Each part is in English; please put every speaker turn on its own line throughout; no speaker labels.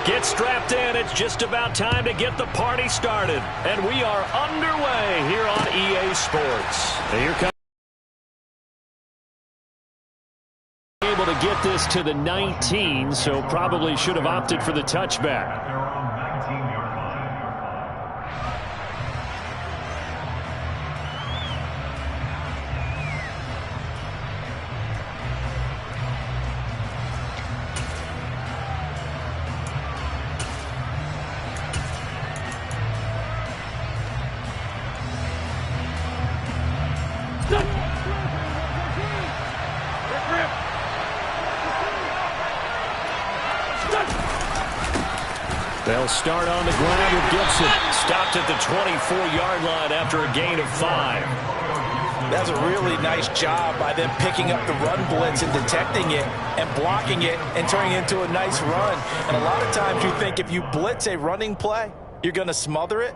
Get strapped in. It's just about time to get the party started. And we are underway here on EA Sports. And here comes able to get this to the 19, so probably should have opted for the touchback. They'll start on the ground with Gibson. Stopped at the 24-yard line after a gain of 5.
That's a really nice job by them picking up the run blitz and detecting it and blocking it and turning it into a nice run. And a lot of times you think if you blitz a running play, you're going to smother it.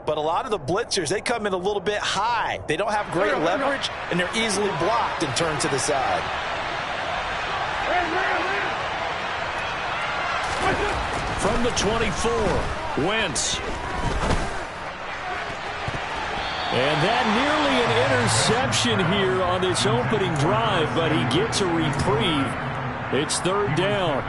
But a lot of the blitzers, they come in a little bit high. They don't have great leverage, and they're easily blocked and turned to the side.
From the 24, Wentz. And that nearly an interception here on this opening drive, but he gets a reprieve. It's third down.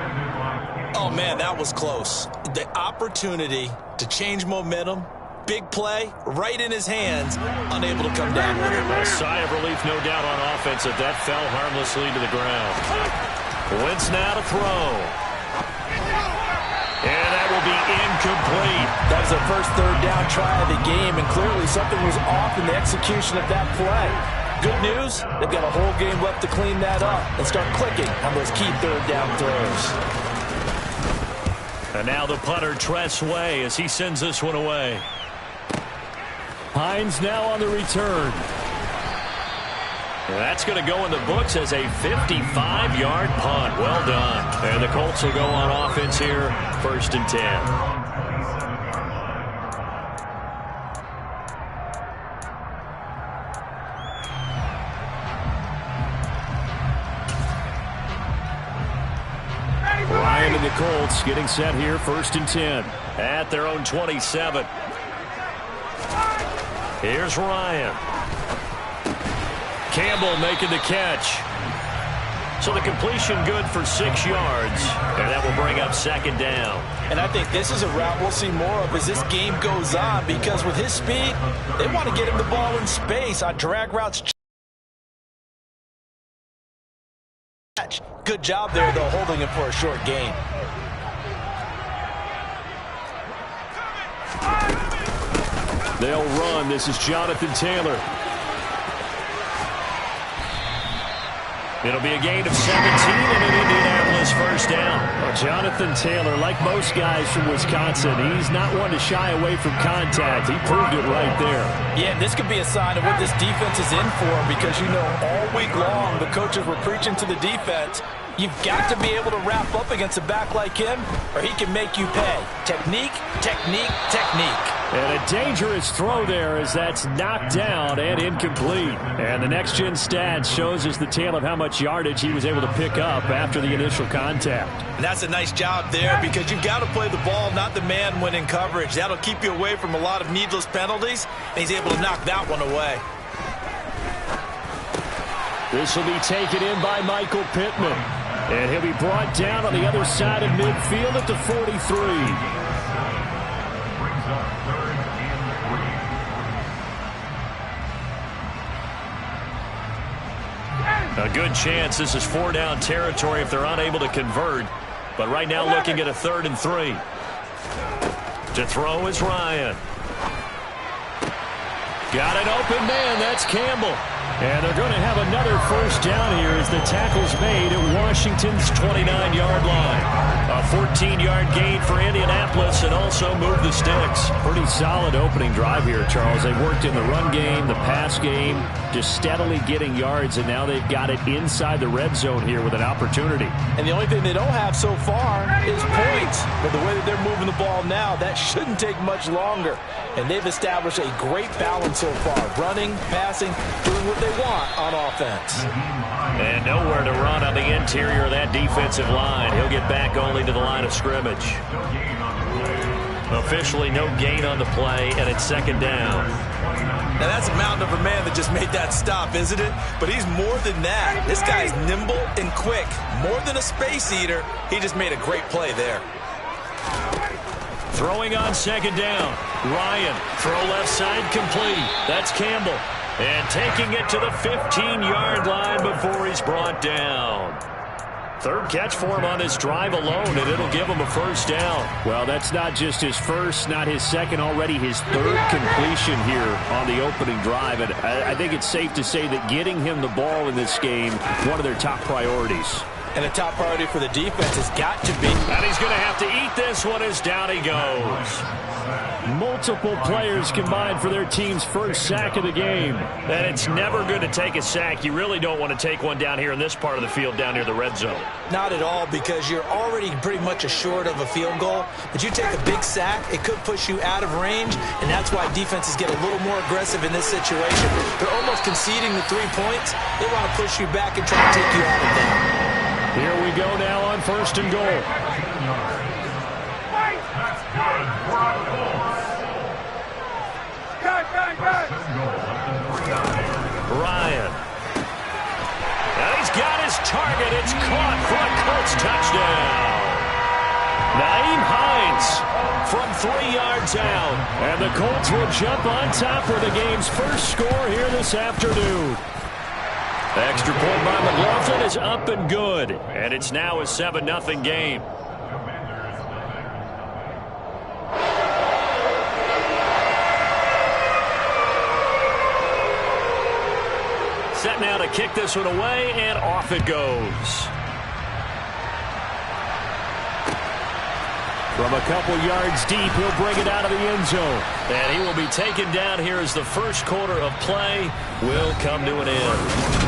Oh, man, that was close. The opportunity to change momentum, big play, right in his hands, unable to come down with it.
A sigh of relief, no doubt, on offense that that fell harmlessly to the ground. Wentz now to throw. And that will be incomplete.
That was their first third down try of the game, and clearly something was off in the execution of that play. Good news, they've got a whole game left to clean that up and start clicking on those key third down throws.
And now the punter, Tress Way, as he sends this one away. Hines now on the return. And that's going to go in the books as a 55-yard punt. Well done. And the Colts will go on offense here, 1st and 10. Ryan and the Colts getting set here, 1st and 10. At their own 27. Here's Ryan. Campbell making the catch. So the completion good for 6 yards. And that will bring up 2nd down.
And I think this is a route we'll see more of as this game goes on, because with his speed, they want to get him the ball in space on drag routes. Good job there, though, holding him for a short gain.
They'll run. This is Jonathan Taylor. It'll be a gain of 17 and an Indianapolis 1st down. Well, Jonathan Taylor, like most guys from Wisconsin, he's not one to shy away from contact. He proved it right there.
Yeah, this could be a sign of what this defense is in for, because, you know, all week long the coaches were preaching to the defense, you've got to be able to wrap up against a back like him or he can make you pay. Technique, technique, technique.
And a dangerous throw there as that's knocked down and incomplete. And the next-gen stats shows us the tale of how much yardage he was able to pick up after the initial contact.
And that's a nice job there, because you've got to play the ball, not the man when in coverage. That'll keep you away from a lot of needless penalties, and he's able to knock that one away.
This will be taken in by Michael Pittman. And he'll be brought down on the other side of midfield at the 43. A good chance this is 4-down territory if they're unable to convert. But right now looking at a 3rd and 3. To throw is Ryan. Got an open man. That's Campbell. And they're going to have another 1st down here as the tackle's made at Washington's 29-yard line. A 14-yard gain for Indianapolis and also move the sticks. Pretty solid opening drive here, Charles. They worked in the run game, the pass game, just steadily getting yards, and now they've got it inside the red zone here with an opportunity.
And the only thing they don't have so far is points. But the way that they're moving the ball now, that shouldn't take much longer. And they've established a great balance so far. Running, passing, doing what they want on offense.
And nowhere to run on the interior of that defensive line. He'll get back only to the the line of scrimmage. Officially no gain on the play, and it's second down.
Now, that's a mountain of a man that just made that stop, isn't it? But he's more than that. This guy's nimble and quick. More than a space eater, he just made a great play there.
Throwing on second down. Ryan, throw left side complete. That's Campbell. And taking it to the 15-yard line before he's brought down. Third catch for him on this drive alone, and it'll give him a first down.
Well, that's not just his first, not his second, already his third completion here on the opening drive. And I think it's safe to say that getting him the ball in this game, one of their top priorities.
And a top priority for the defense has got to be.
And he's going to have to eat this one as down he goes.
Multiple players combined for their team's first sack of the game.
And it's never good to take a sack. You really don't want to take one down here in this part of the field, down near the red zone.
Not at all, because you're already pretty much assured of a field goal. But you take a big sack, it could push you out of range, and that's why defenses get a little more aggressive in this situation. They're almost conceding the 3 points. They want to push you back and try to take you out of that.
Here we go now on first and goal. Ryan. And he's got his target. It's caught for a Colts touchdown. Nyheim Hines from 3 yards out. And the Colts will jump on top for the game's first score here this afternoon. The extra point by McLaughlin is up and good. And it's now a 7-0 game. Set now to kick this one away, and off it goes.
From a couple yards deep, he'll bring it out of the end zone.
And he will be taken down here as the first quarter of play will come to an end.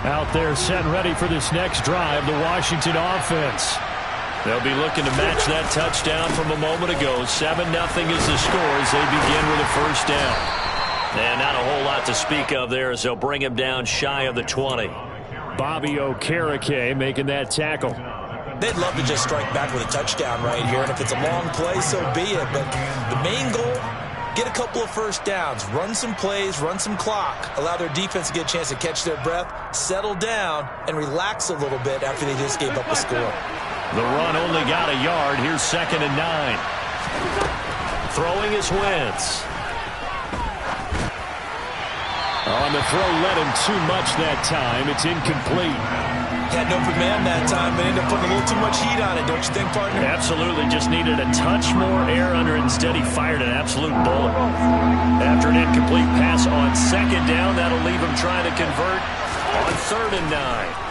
Out there set and ready for this next drive, the Washington offense.
They'll be looking to match that touchdown from a moment ago. 7-0 is the score as they begin with a first down. And not a whole lot to speak of there as they'll bring him down shy of the 20.
Bobby Okereke making that tackle.
They'd love to just strike back with a touchdown right here, and if it's a long play, so be it. But the main goal, get a couple of first downs, run some plays, run some clock, allow their defense to get a chance to catch their breath, settle down, and relax a little bit after they just gave up a score.
The run only got a yard. Here's 2nd and 9. Throwing is Wentz.
On the throw, led him too much that time. It's incomplete.
Had no command that time, but ended up putting a little too much heat on it, don't you think, partner?
Absolutely. Just needed a touch more air under it. Instead, he fired an absolute bullet. After an incomplete pass on 2nd down, that'll leave him trying to convert on 3rd and 9.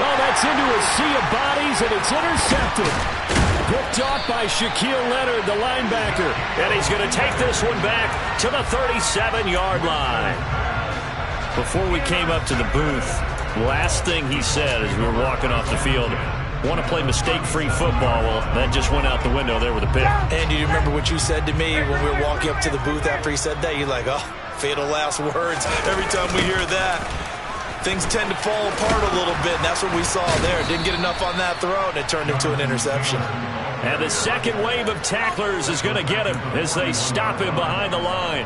Oh, that's into a sea of bodies, and it's intercepted. Picked off by Shaquille Leonard, the linebacker.
And he's going to take this one back to the 37-yard line. Before we came up to the booth, last thing he said as we were walking off the field, want to play mistake-free football. Well, that just went out the window there with a pick.
And do you remember what you said to me when we were walking up to the booth after he said that? You're like, oh, fatal last words. Every time we hear that, things tend to fall apart a little bit, and that's what we saw there. Didn't get enough on that throw, and it turned into an interception.
And the second wave of tacklers is going to get him as they stop him behind the line.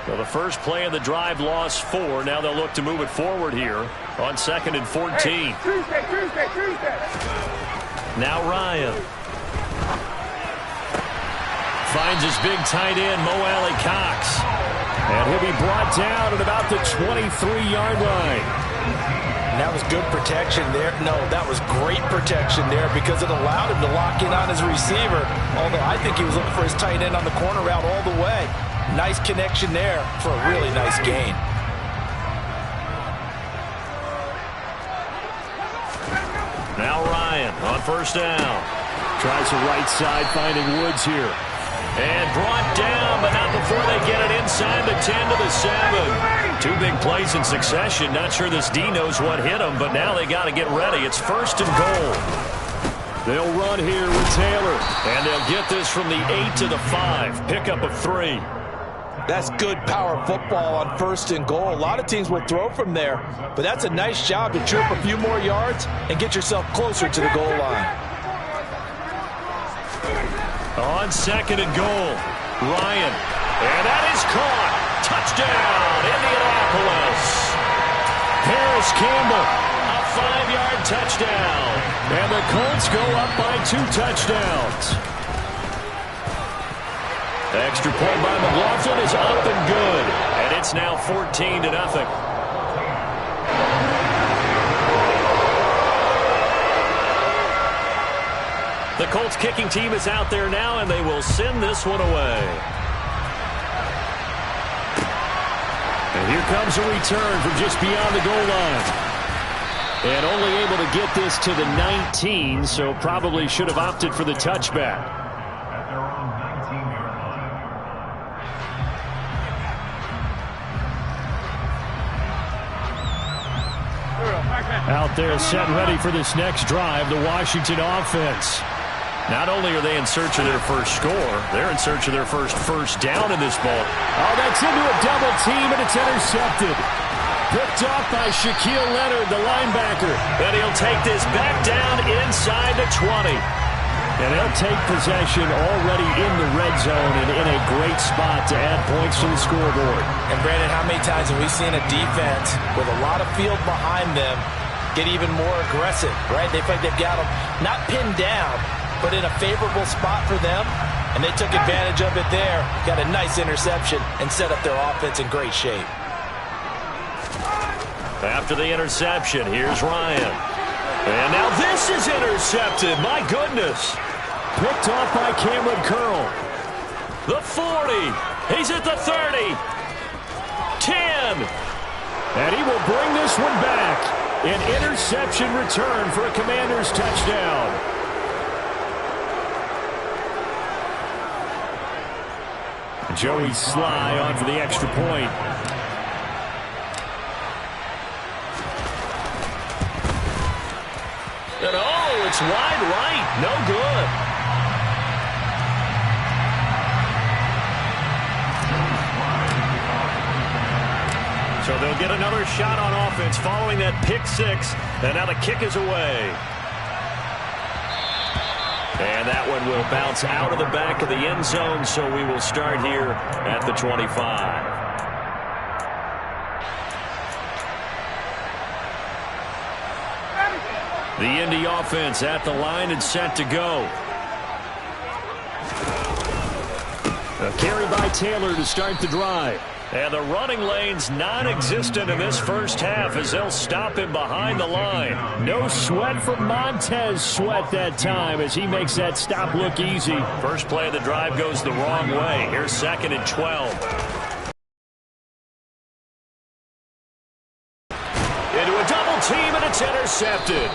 So the first play of the drive lost 4. Now they'll look to move it forward here on 2nd and 14.
Tuesday.
Now Ryan. Finds his big tight end, Mo Alley Cox.
And he'll be brought down at about the 23-yard line.
And that was good protection there. No, that was great protection there because it allowed him to lock in on his receiver. Although I think he was looking for his tight end on the corner route all the way. Nice connection there for a really nice gain.
Now Ryan on first down.
Tries the right side, finding Woods here.
And brought down, but not before they 10 to the 7. Two big plays in succession. Not sure this D knows what hit him, but now they got to get ready. It's 1st and goal. They'll run here with Taylor, and they'll get this from the 8 to the 5. Pickup of 3.
That's good power football on 1st and goal. A lot of teams will throw from there, but that's a nice job to trip a few more yards and get yourself closer to the goal line.
On 2nd and goal, Ryan. And that is caught. Touchdown, Indianapolis. Paris Campbell, a 5-yard touchdown. And the Colts go up by 2 touchdowns. Extra point by McLaughlin is up and good. And it's now 14 to nothing. The Colts kicking team is out there now, and they will send this one away. And here comes a return from just beyond the goal line. And only able to get this to the 19, so probably should have opted for the touchback. Out there set and ready for this next drive, the Washington offense. Not only are they in search of their first score, they're in search of their first down in this ball. Oh, that's into a double team, and it's intercepted. Picked off by Shaquille Leonard, the linebacker. And he'll take this back down inside the 20. And they'll take possession already in the red zone and in a great spot to add points to the scoreboard.
And, Brandon, how many times have we seen a defense with a lot of field behind them get even more aggressive, right? They feel like they've got them not pinned down, but in a favorable spot for them, and they took advantage of it there, got a nice interception, and set up their offense in great shape.
After the interception, here's Ryan. And now this is intercepted. My goodness. Picked off by Cameron Curl. The 40. He's at the 30. 10. And he will bring this one back. An interception return for a Commanders touchdown. Joey Sly on for the extra point. And oh, it's wide right. No good. So they'll get another shot on offense following that pick 6. And now the kick is away. And that one will bounce out of the back of the end zone, so we will start here at the 25. The Indy offense at the line and set to go. A carry by Taylor to start the drive. And the running lane's non-existent in this first half as they'll stop him behind the line. No sweat from Montez Sweat that time as he makes that stop look easy. First play of the drive goes the wrong way. Here's 2nd and 12. Into a double team, and it's intercepted.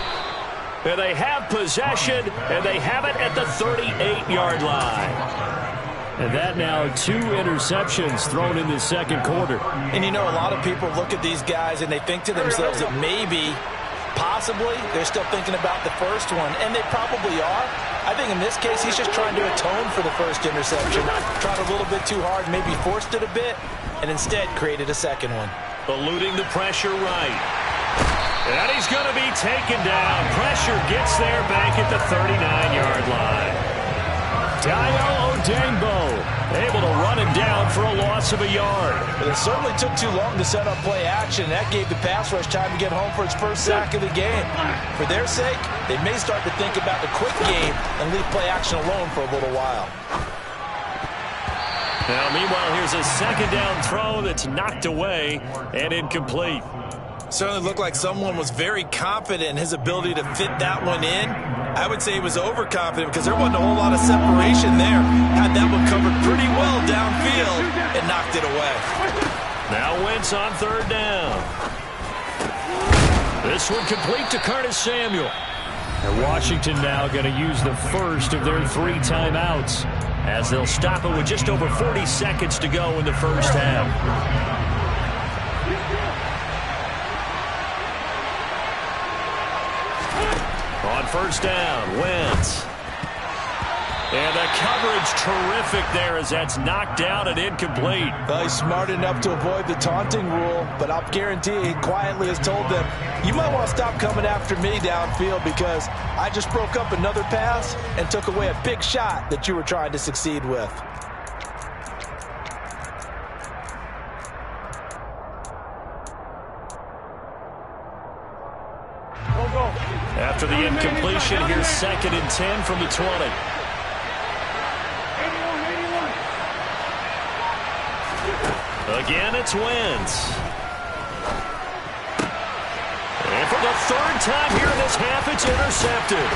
And they have possession, and they have it at the 38-yard line. And that now 2 interceptions thrown in the second quarter.
And you know, a lot of people look at these guys and they think to themselves that maybe, possibly, they're still thinking about the first one. And they probably are. I think in this case, he's just trying to atone for the first interception. Tried a little bit too hard, maybe forced it a bit, and instead created a second one.
Eluding the pressure right. And he's going to be taken down. Pressure gets there back at the 39-yard line. Dayo Odeyingbo able to run him down for a loss of a yard.
But it certainly took too long to set up play action. That gave the pass rush time to get home for its first sack of the game. For their sake, they may start to think about the quick game and leave play action alone for a little while.
Now, meanwhile, here's a second down throw that's knocked away and incomplete.
Certainly looked like someone was very confident in his ability to fit that one in. I would say he was overconfident because there wasn't a whole lot of separation there. Had that one covered pretty well downfield and knocked it away.
Now Wentz on 3rd down. This one complete to Curtis Samuel. And Washington now going to use the first of their 3 timeouts. as they'll stop it with just over 40 seconds to go in the first half. On first down, Wentz. And the coverage terrific there as that's knocked out and incomplete.
Well, he's smart enough to avoid the taunting rule, but I'll guarantee he quietly has told them, you might want to stop coming after me downfield because I just broke up another pass and took away a big shot that you were trying to succeed with.
After the incompletion, here's 2nd and 10 from the 20. Again, it's Wentz. And for the 3rd time here in this half, it's intercepted.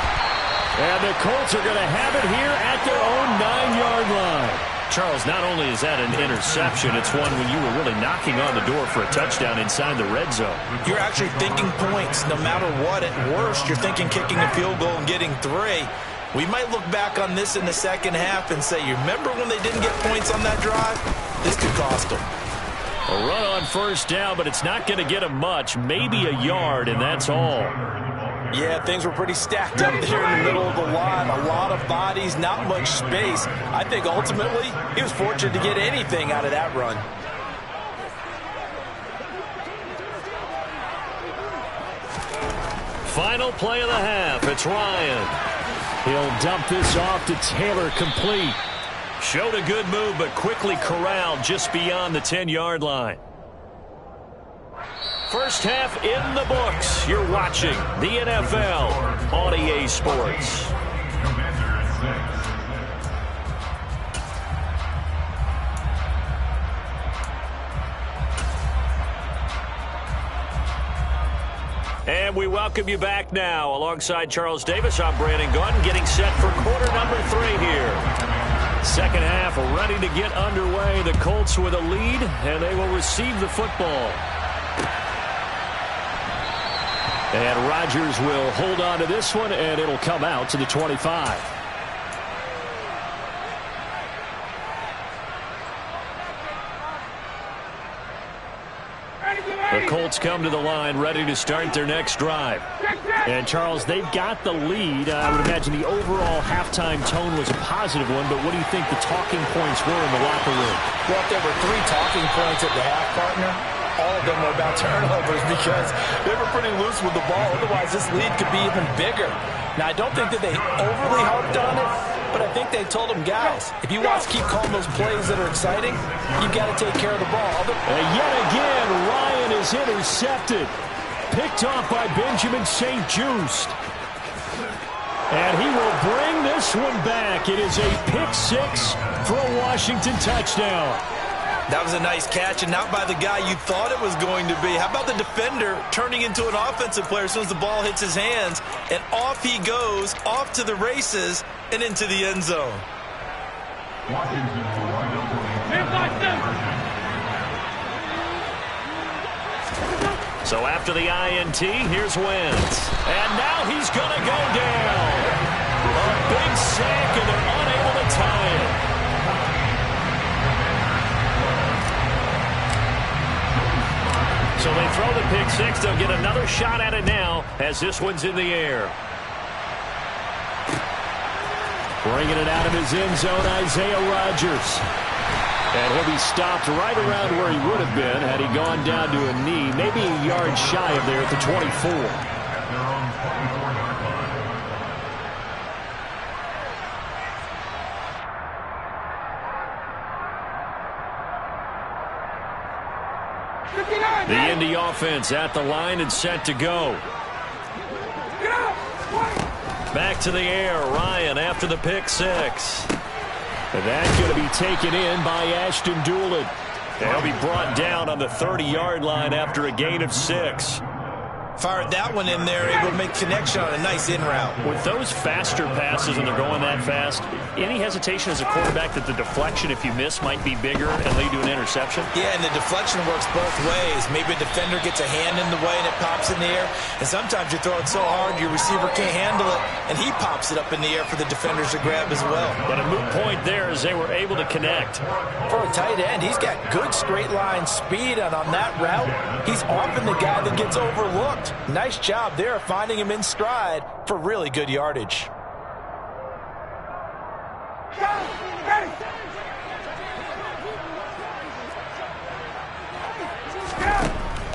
And the Colts are going to have it here at their own 9-yard line. Charles, not only is that an interception, it's one when you were really knocking on the door for a touchdown inside the red zone.
You're actually thinking points no matter what. At worst, you're thinking kicking a field goal and getting 3. We might look back on this in the second half and say, you remember when they didn't get points on that drive? This could cost them.
A run on first down, but it's not going to get them much. Maybe a yard, and that's all.
Yeah, things were pretty stacked up there in the middle of the line. A lot of bodies, not much space. I think ultimately he was fortunate to get anything out of that run.
Final play of the half. It's Ryan. He'll dump this off to Taylor, complete. Showed a good move, but quickly corralled just beyond the 10-yard line. First half in the books. You're watching the NFL on EA Sports. And we welcome you back now. Alongside Charles Davis, I'm Brandon Gaudin, getting set for quarter number 3 here. Second half ready to get underway. The Colts with a lead, and they will receive the football. And Rodgers will hold on to this one, and it'll come out to the 25. The Colts come to the line ready to start their next drive. And, Charles, they've got the lead. I would imagine the overall halftime tone was a positive one, but what do you think the talking points were in the locker room?
Well, if there were 3 talking points at the half, partner, all of them were about turnovers because they were pretty loose with the ball. Otherwise, this lead could be even bigger. Now, I don't think that they overly harped on it, but I think they told them, guys, if you want to keep calling those plays that are exciting, you've got to take care of the ball.
And yet again, Ryan is intercepted. Picked off by Benjamin St-Juste. And he will bring this one back. It is a pick 6 for a Washington touchdown.
That was a nice catch, and not by the guy you thought it was going to be. How about the defender turning into an offensive player as soon as the ball hits his hands, and off he goes, off to the races, and into the end zone.
So after the INT, here's Wentz. And now he's going to go down. A big sack, and they're unable to tie it. So they throw the pick 6. They'll get another shot at it now as this one's in the air. Bringing it out of his end zone, Isaiah Rodgers. And he'll be stopped right around where he would have been had he gone down to a knee, maybe a yard shy of there at the 24. The Indy offense at the line and set to go. Back to the air, Ryan after the pick 6. And that's going to be taken in by Ashton Dulin. He'll be brought down on the 30-yard line after a gain of 6.
Fired that one in there, able to make connection on a nice in route.
With those faster passes and they're going that fast, any hesitation as a quarterback that the deflection, if you miss, might be bigger and lead to an interception?
Yeah, and the deflection works both ways. Maybe a defender gets a hand in the way and it pops in the air. And sometimes you throw it so hard your receiver can't handle it, and he pops it up in the air for the defenders to grab as well.
But a moot point there as they were able to connect.
For a tight end, he's got good straight line speed, and on that route, he's often the guy that gets overlooked. Nice job there finding him in stride for really good yardage.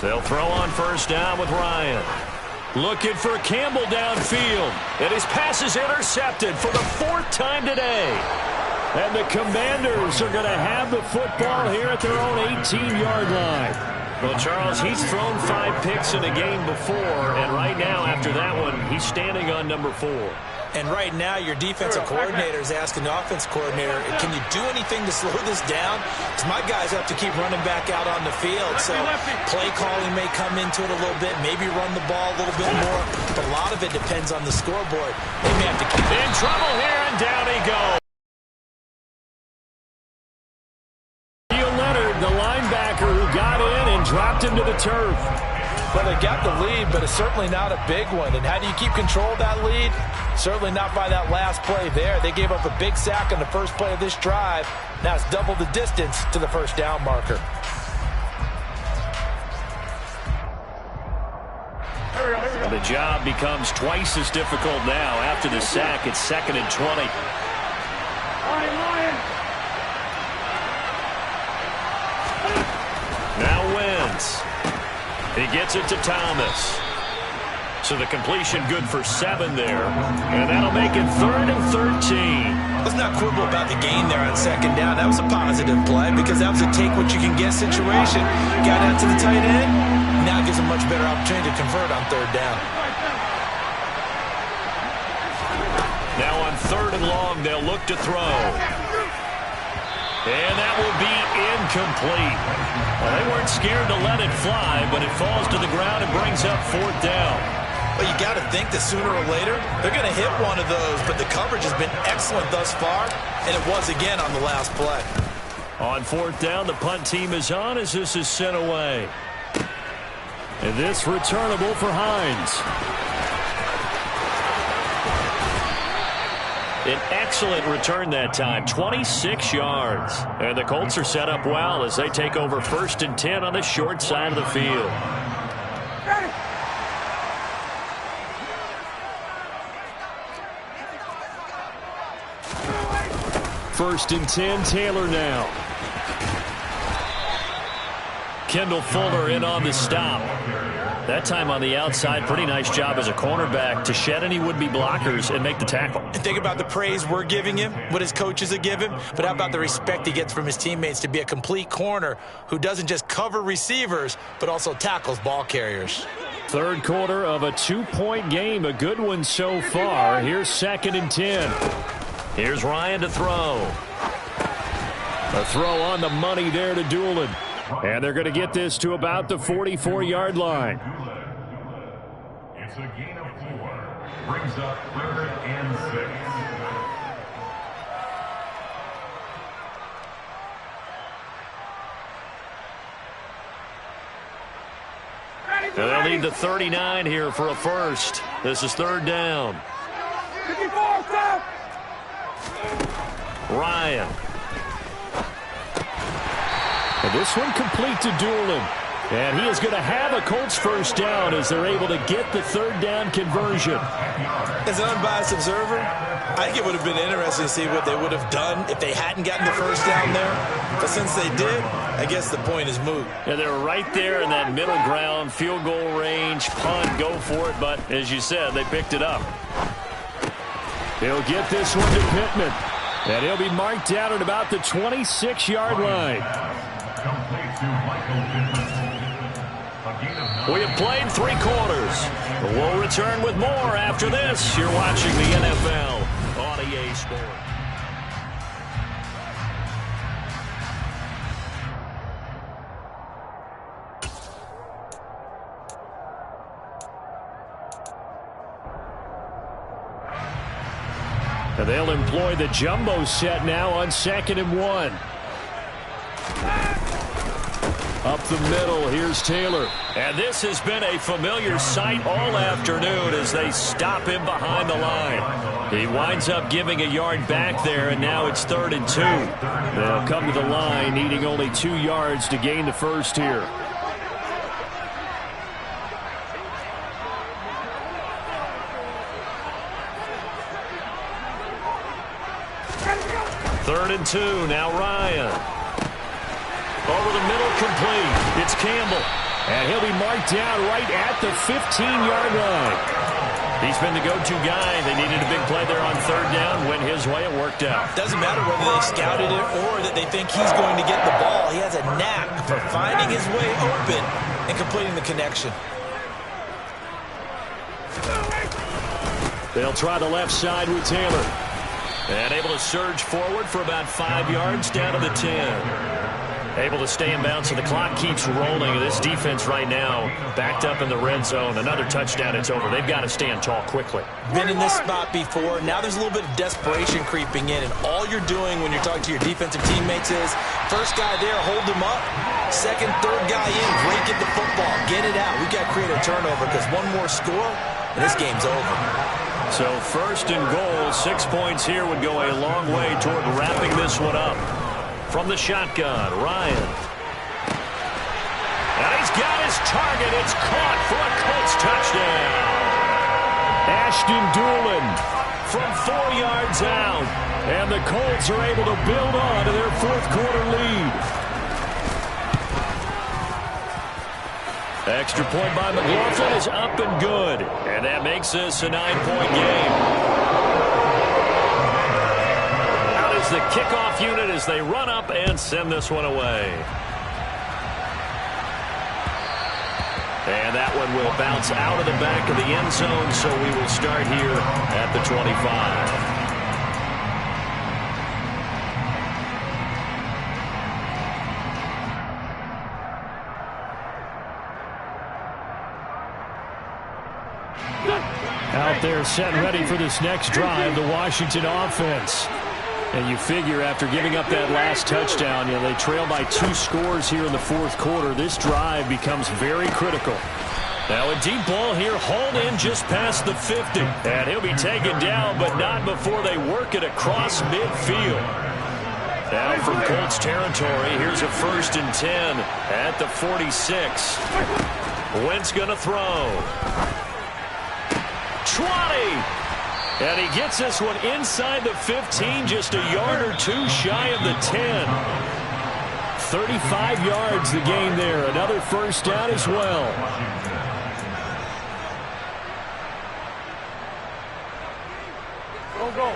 They'll throw on first down with Ryan. Looking for Campbell downfield. And his pass is intercepted for the 4th time today. And the Commanders are going to have the football here at their own 18-yard line. Well, Charles, he's thrown 5 picks in a game before, and right now, after that one, he's standing on number 4.
And right now, your defensive coordinator is asking the offense coordinator, can you do anything to slow this down? Because my guys have to keep running back out on the field. So play calling may come into it a little bit, maybe run the ball a little bit more. But a lot of it depends on the scoreboard. They may have to keep
in trouble here, and down he goes. The linebacker who got in and dropped him to the turf.
Well, they got the lead, but it's certainly not a big one. And how do you keep control of that lead? Certainly not by that last play there. They gave up a big sack on the first play of this drive. Now it's double the distance to the first down marker.
The job becomes twice as difficult now. After the sack, it's 2nd and 20. Now Wentz. He gets it to Thomas. So the completion good for 7 there. And that'll make it 3rd and 13.
Let's not quibble about the gain there on 2nd down. That was a positive play because that was a take-what-you-can-get situation. Got out to the tight end. Now gives a much better opportunity to convert on 3rd down.
Now on 3rd and long, they'll look to throw. And that will be incomplete. Well, they weren't scared to let it fly, but it falls to the ground and brings up 4th down.
Well, you got to think that sooner or later, they're going to hit one of those, but the coverage has been excellent thus far, and it was again on the last play.
On 4th down, the punt team is on as this is sent away. And this returnable for Hines. An excellent return that time, 26 yards. And the Colts are set up well as they take over 1st and 10 on the short side of the field. First and 10, Taylor now. Kendall Fuller in on the stop. That time on the outside, pretty nice job as a cornerback to shed any would-be blockers and make the tackle.
And think about the praise we're giving him, what his coaches have given him, but how about the respect he gets from his teammates to be a complete corner who doesn't just cover receivers, but also tackles ball carriers.
3rd quarter of a 2-point game, a good one so far. Here's 2nd and 10. Here's Ryan to throw. A throw on the money there to Doolin. And they're going to get this to about the 44-yard line.
It's a gain of 4. Brings up 3rd and 6.
And they'll need the 39 here for a first. This is 3rd down. Ryan. And this one complete to Doolin. And he is going to have a Colts first down as they're able to get the 3rd down conversion.
As an unbiased observer, I think it would have been interesting to see what they would have done if they hadn't gotten the first down there. But since they did, I guess the point is moot.
Yeah, they were right there in that middle ground, field goal range, punt, go for it. But as you said, they picked it up. They'll get this one to Pittman. And he'll be marked down at about the 26-yard line. We have played 3 quarters. We'll return with more after this. You're watching the NFL on EA Sports. And they'll employ the jumbo set now on 2nd and 1. Up the middle, here's Taylor. And this has been a familiar sight all afternoon as they stop him behind the line. He winds up giving a yard back there, and now it's 3rd and 2. They'll come to the line needing only 2 yards to gain the first here. Third and 2, now Ryan. Over the middle, complete. It's Campbell. And he'll be marked down right at the 15-yard line. He's been the go-to guy. They needed a big play there on 3rd down. Went his way, it worked out.
Doesn't matter whether they scouted it or that they think he's going to get the ball. He has a knack for finding his way open and completing the connection.
They'll try the left side with Taylor. And able to surge forward for about 5 yards down to the 10. Able to stay in bounds, so the clock keeps rolling. This defense right now backed up in the red zone. Another touchdown, it's over. They've got to stand tall quickly.
Been in this spot before. Now there's a little bit of desperation creeping in, and all you're doing when you're talking to your defensive teammates is first guy there, hold him up. Second, third guy in, break it the football. Get it out. We've got to create a turnover because one more score, and this game's over.
So 1st and goal, 6 points here would go a long way toward wrapping this one up. From the shotgun, Ryan. And he's got his target. It's caught for a Colts touchdown. Ashton Dulin from 4 yards out. And the Colts are able to build on to their 4th quarter lead. Extra point by McLaughlin is up and good. And that makes this a 9-point game. The kickoff unit as they run up and send this one away. And that one will bounce out of the back of the end zone, so we will start here at the 25. Out there set and ready for this next drive, the Washington offense. And you figure after giving up that last touchdown, they trail by 2 scores here in the 4th quarter. This drive becomes very critical. Now a deep ball here, hauled in just past the 50. And he'll be taken down, but not before they work it across midfield. Now from Colts territory, here's a 1st and 10 at the 46. Wentz going to throw. 20. And he gets this one inside the 15, just a yard or 2 shy of the 10. 35 yards the gain there. Another 1st down as well.
Go.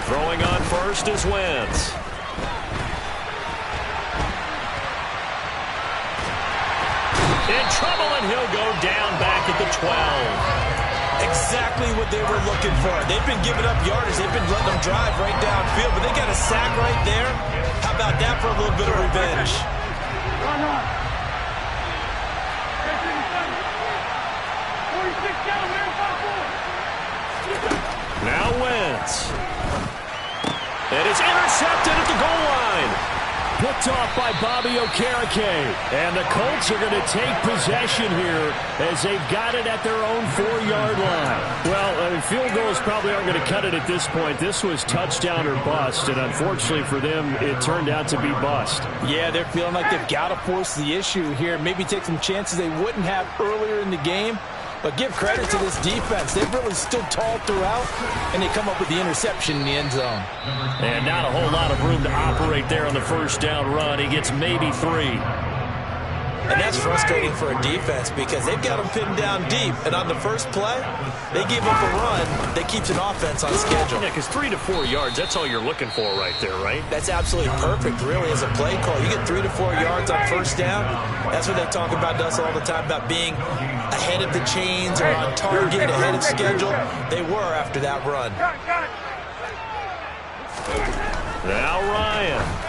Throwing on 1st is Wentz. In trouble, and he'll go down back at the 12.
Exactly what they were looking for. They've been giving up yardage. They've been letting them drive right downfield, but they got a sack right there. How about that for a little bit of revenge?
Now Wentz. And it's intercepted at the goal line. Picked off by Bobby Okereke. And the Colts are going to take possession here as they've got it at their own 4-yard line. Well, field goals probably aren't going to cut it at this point. This was touchdown or bust, and unfortunately for them, it turned out to be bust.
Yeah, they're feeling like they've got to force the issue here. Maybe take some chances they wouldn't have earlier in the game. But give credit to this defense. They've really stood tall throughout, and they come up with the interception in the end zone.
And not a whole lot of room to operate there on the first down run. He gets maybe 3.
And that's frustrating for a defense because they've got them pinned down deep. And on the first play, they give up a run that keeps an offense on schedule.
Yeah, because 3 to 4 yards, that's all you're looking for right there, right?
That's absolutely perfect, really, as a play call. You get 3 to 4 yards on first down. That's what they talk about to us all the time, about being ahead of the chains or on target, ahead of schedule. They were after that run.
Now Ryan.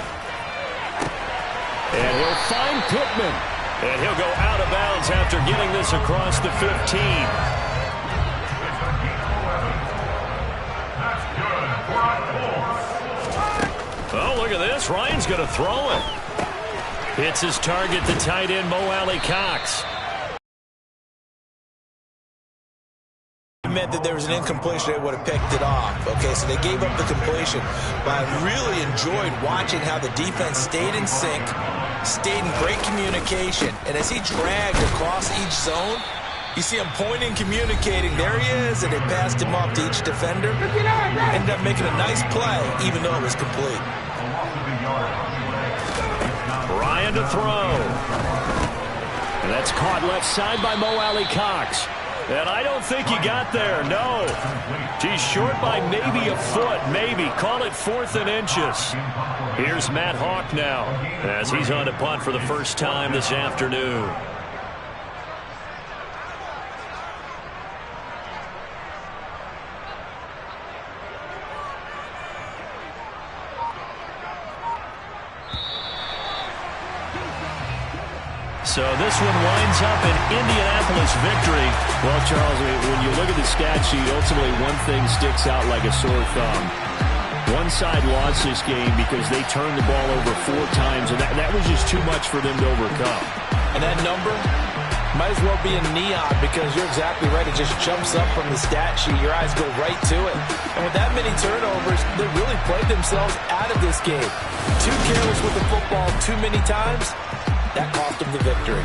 And he'll find Pittman. And he'll go out of bounds after getting this across the 15. Oh, look at this. Ryan's going to throw it. Hits his target, the tight end, Mo Alley-Cox.
Meant that there was an incompletion, they would have picked it off. Okay, so they gave up the completion, but I really enjoyed watching how the defense stayed in sync, stayed in great communication, and as he dragged across each zone, you see him pointing, communicating, there he is, and they passed him off to each defender. Ended up making a nice play, even though it was complete.
Ryan to throw. And that's caught left side by Mo Alley-Cox. And I don't think he got there, no. He's short by maybe a foot, maybe. Call it 4th and inches. Here's Matt Hawk now as he's on to punt for the first time this afternoon. So this one winds up an Indianapolis victory. Well, Charles, when you look at the stat sheet, ultimately one thing sticks out like a sore thumb. One side lost this game because they turned the ball over 4 times, and that was just too much for them to overcome.
And that number might as well be in neon because you're exactly right. It just jumps up from the stat sheet. Your eyes go right to it. And with that many turnovers, they really played themselves out of this game. Too careless with the football too many times. That cost them the victory.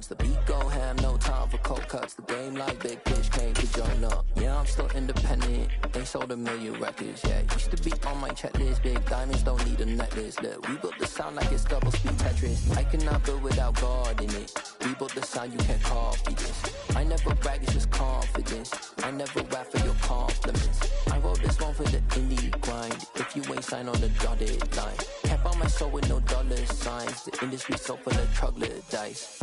The beat go ham, no time for cold cuts. The game like big fish came to join up. Yeah, I'm still independent. They sold 1 million records. Yeah, used to be on my checklist. Big diamonds don't need a necklace. Look, we built the sound like it's double speed Tetris. I cannot build without God in it. We built the sound, you can't copy this. I never brag, it's just confidence. I never rap for your compliments. I wrote this one for the indie grind. If you ain't signed on the dotted line, can't buy my soul with no dollar signs. The industry so full of troglodytes.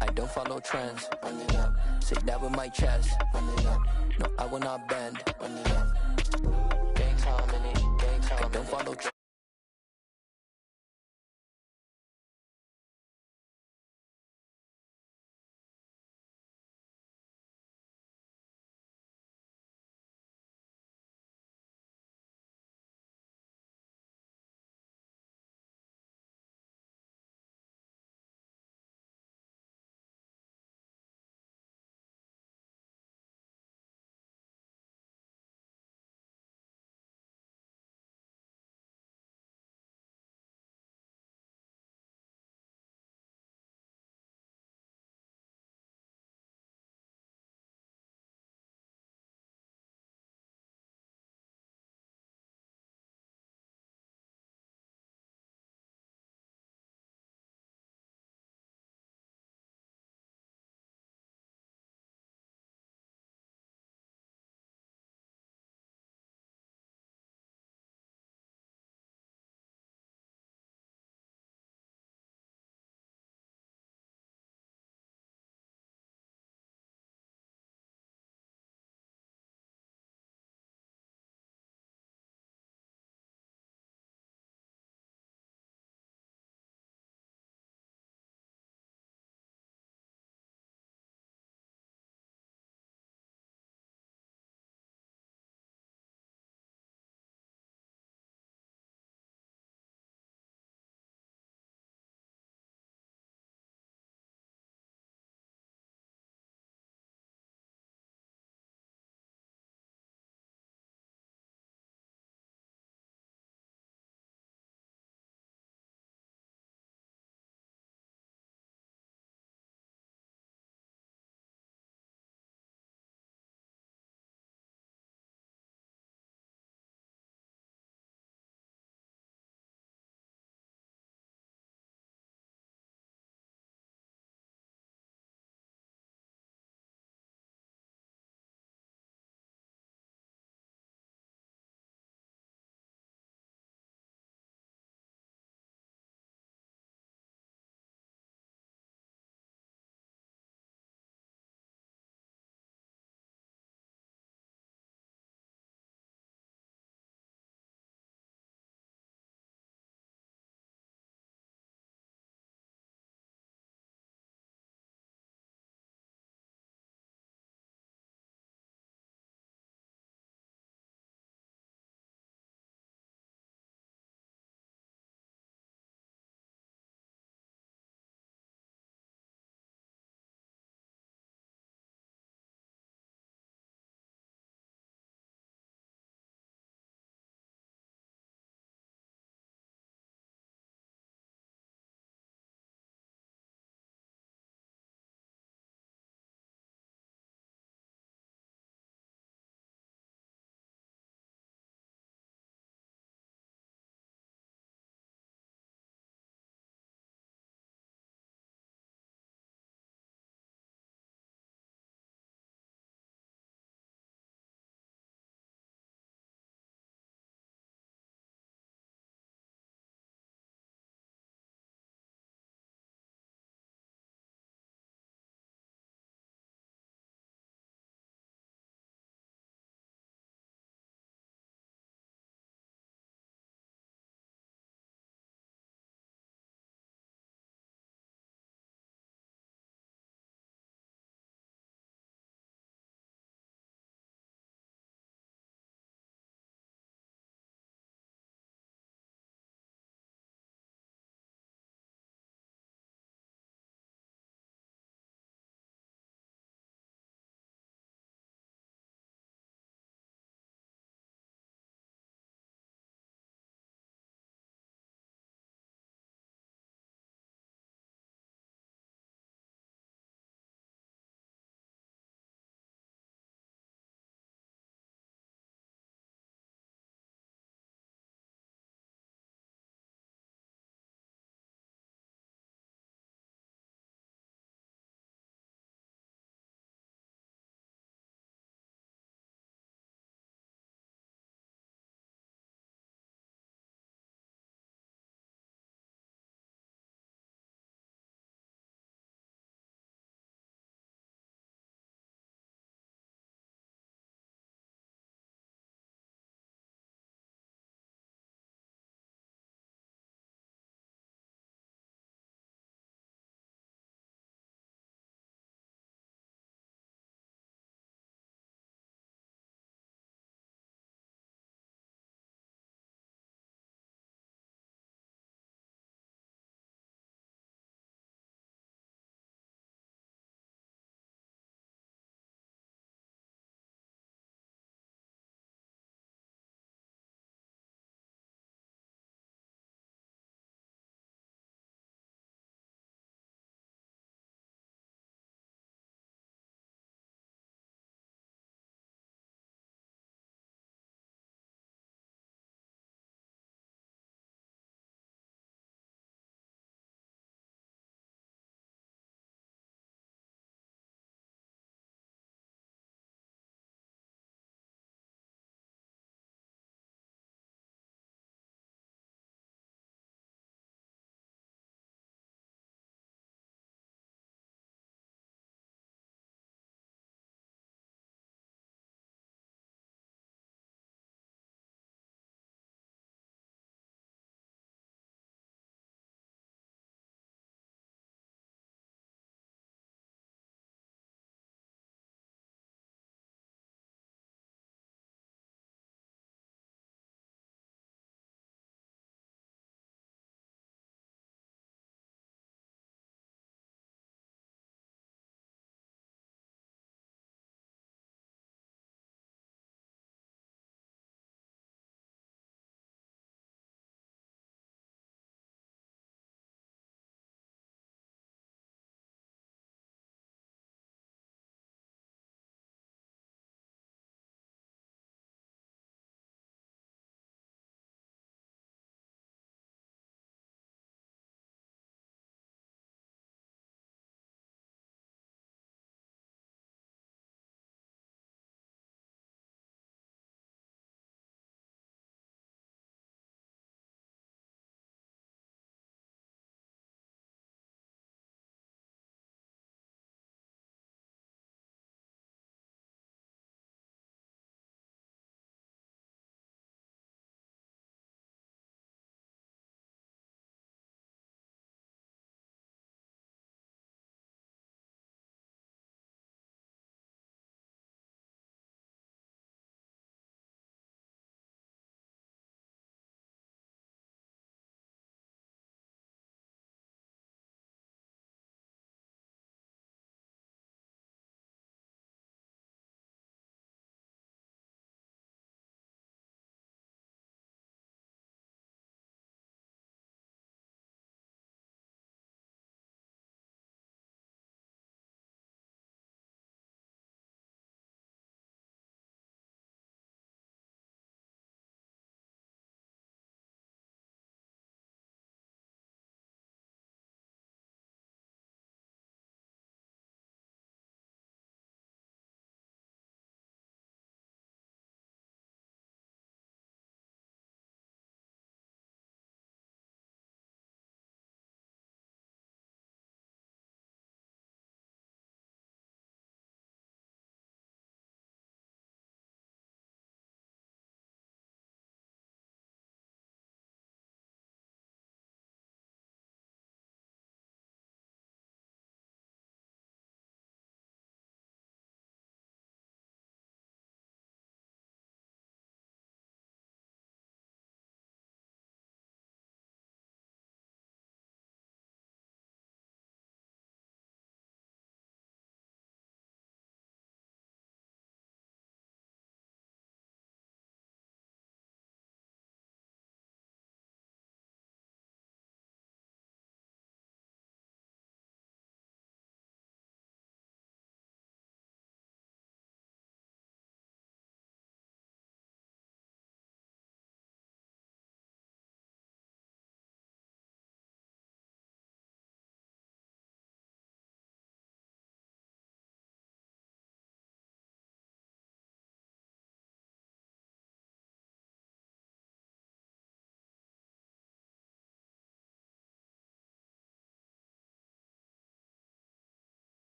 I don't follow trends. Run it up. Say that with my chest. Run it up. No, I will not bend. Run it up. Gang time in it. Gang time. I don't follow trends.